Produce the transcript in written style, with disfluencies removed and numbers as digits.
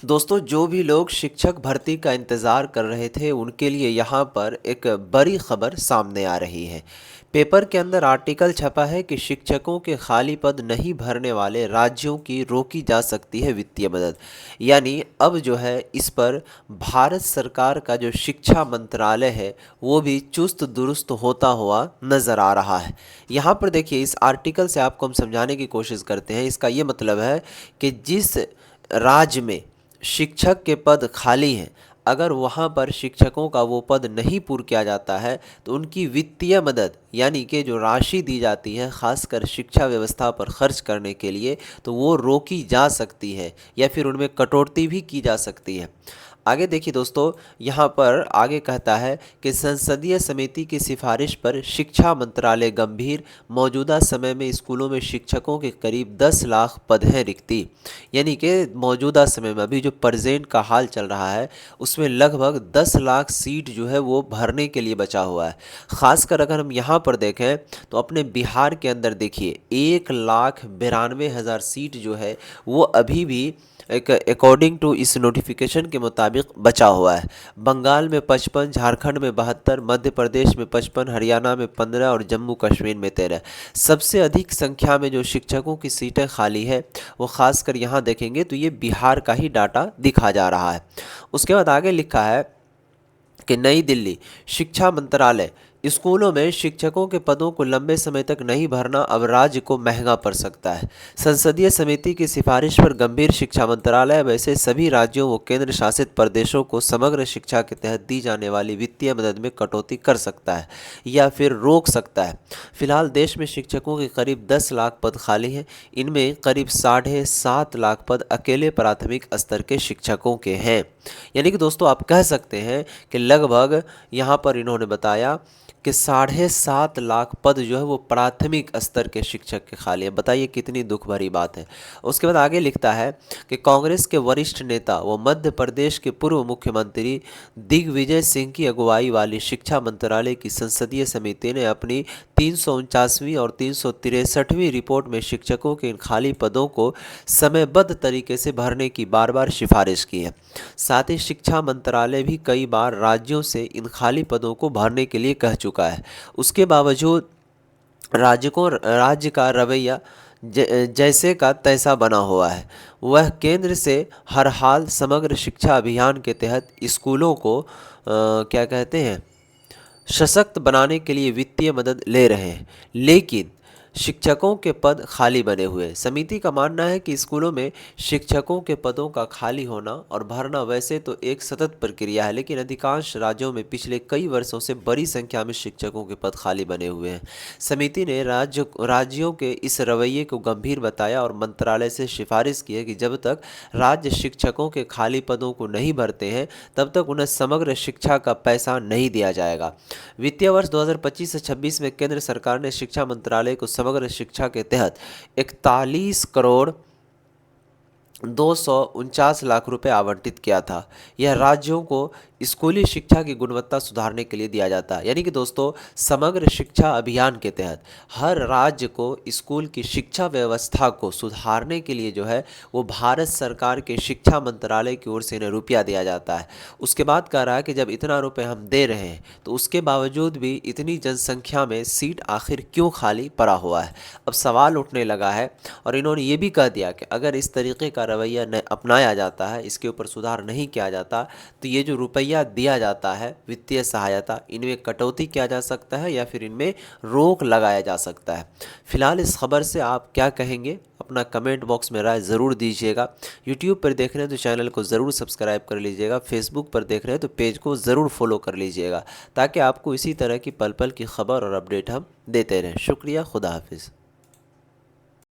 दोस्तों, जो भी लोग शिक्षक भर्ती का इंतज़ार कर रहे थे उनके लिए यहाँ पर एक बड़ी खबर सामने आ रही है। पेपर के अंदर आर्टिकल छपा है कि शिक्षकों के खाली पद नहीं भरने वाले राज्यों की रोकी जा सकती है वित्तीय मदद। यानी अब जो है इस पर भारत सरकार का जो शिक्षा मंत्रालय है वो भी चुस्त दुरुस्त होता हुआ नज़र आ रहा है। यहाँ पर देखिए, इस आर्टिकल से आपको हम समझाने की कोशिश करते हैं। इसका ये मतलब है कि जिस राज्य में शिक्षक के पद खाली हैं, अगर वहाँ पर शिक्षकों का वो पद नहीं पूरा किया जाता है तो उनकी वित्तीय मदद यानी कि जो राशि दी जाती है खासकर शिक्षा व्यवस्था पर खर्च करने के लिए, तो वो रोकी जा सकती है या फिर उनमें कटौती भी की जा सकती है। आगे देखिए दोस्तों, यहाँ पर आगे कहता है कि संसदीय समिति की सिफारिश पर शिक्षा मंत्रालय गंभीर, मौजूदा समय में स्कूलों में शिक्षकों के करीब 10 लाख पद हैं रिक्ति। यानी कि मौजूदा समय में अभी जो प्रेजेंट का हाल चल रहा है उसमें लगभग 10 लाख सीट जो है वो भरने के लिए बचा हुआ है। ख़ासकर अगर हम यहाँ पर देखें तो अपने बिहार के अंदर देखिए 1,92,000 सीट जो है वो अभी भी एक अकॉर्डिंग टू इस नोटिफिकेशन के मुताबिक बचा हुआ है। बंगाल में 55, झारखंड में 72, मध्य प्रदेश में 55, हरियाणा में 15 और जम्मू कश्मीर में 13। सबसे अधिक संख्या में जो शिक्षकों की सीटें खाली है वो खासकर यहाँ देखेंगे तो ये बिहार का ही डाटा दिखा जा रहा है। उसके बाद आगे लिखा है कि नई दिल्ली शिक्षा मंत्रालय स्कूलों में शिक्षकों के पदों को लंबे समय तक नहीं भरना अब राज्य को महंगा पड़ सकता है। संसदीय समिति की सिफारिश पर गंभीर, शिक्षा मंत्रालय वैसे सभी राज्यों व केंद्र शासित प्रदेशों को समग्र शिक्षा के तहत दी जाने वाली वित्तीय मदद में कटौती कर सकता है या फिर रोक सकता है। फिलहाल देश में शिक्षकों के करीब 10 लाख पद खाली हैं। इनमें करीब 7.5 लाख पद अकेले प्राथमिक स्तर के शिक्षकों के हैं। यानी कि दोस्तों आप कह सकते हैं कि लगभग यहाँ पर इन्होंने बताया कि 7.5 लाख पद जो है वो प्राथमिक स्तर के शिक्षक के खाली है। बताइए कितनी दुख भरी बात है। उसके बाद आगे लिखता है कि कांग्रेस के वरिष्ठ नेता व मध्य प्रदेश के पूर्व मुख्यमंत्री दिग्विजय सिंह की अगुवाई वाली शिक्षा मंत्रालय की संसदीय समिति ने अपनी 349वीं और 363वीं रिपोर्ट में शिक्षकों के इन खाली पदों को समयबद्ध तरीके से भरने की बार बार सिफारिश की है। साथ ही शिक्षा मंत्रालय भी कई बार राज्यों से इन खाली पदों को भरने के लिए कह चुका है। उसके बावजूद राज्य का रवैया जैसे का तैसा बना हुआ है। वह केंद्र से हर हाल समग्र शिक्षा अभियान के तहत स्कूलों को क्या कहते हैं सशक्त बनाने के लिए वित्तीय मदद ले रहे हैं, लेकिन शिक्षकों के पद खाली बने हुए हैं। समिति का मानना है कि स्कूलों में शिक्षकों के पदों का खाली होना और भरना वैसे तो एक सतत प्रक्रिया है, लेकिन अधिकांश राज्यों में पिछले कई वर्षों से बड़ी संख्या में शिक्षकों के पद खाली बने हुए हैं। समिति ने राज्यों के इस रवैये को गंभीर बताया और मंत्रालय से सिफारिश की है कि जब तक राज्य शिक्षकों के खाली पदों को नहीं भरते हैं तब तक उन्हें समग्र शिक्षा का पैसा नहीं दिया जाएगा। वित्तीय वर्ष 2025 से 26 में केंद्र सरकार ने शिक्षा मंत्रालय को समग्र शिक्षा के तहत 41,249 लाख रुपए आवंटित किया था। यह राज्यों को स्कूली शिक्षा की गुणवत्ता सुधारने के लिए दिया जाता है। यानी कि दोस्तों समग्र शिक्षा अभियान के तहत हर राज्य को स्कूल की शिक्षा व्यवस्था को सुधारने के लिए जो है वो भारत सरकार के शिक्षा मंत्रालय की ओर से इन्हें रुपया दिया जाता है। उसके बाद कह रहा है कि जब इतना रुपये हम दे रहे हैं तो उसके बावजूद भी इतनी जनसंख्या में सीट आखिर क्यों खाली पड़ा हुआ है। अब सवाल उठने लगा है और इन्होंने ये भी कह दिया कि अगर इस तरीके का रवैया न अपनाया जाता है, इसके ऊपर सुधार नहीं किया जाता, तो ये जो रुपया दिया जाता है वित्तीय सहायता, इनमें कटौती किया जा सकता है या फिर इनमें रोक लगाया जा सकता है। फिलहाल इस खबर से आप क्या कहेंगे, अपना कमेंट बॉक्स में राय ज़रूर दीजिएगा। यूट्यूब पर देख रहे हैं तो चैनल को ज़रूर सब्सक्राइब कर लीजिएगा। फेसबुक पर देख रहे हैं तो पेज को ज़रूर फॉलो कर लीजिएगा ताकि आपको इसी तरह की पल पल की खबर और अपडेट हम देते रहें। शुक्रिया, खुदा हाफिज़।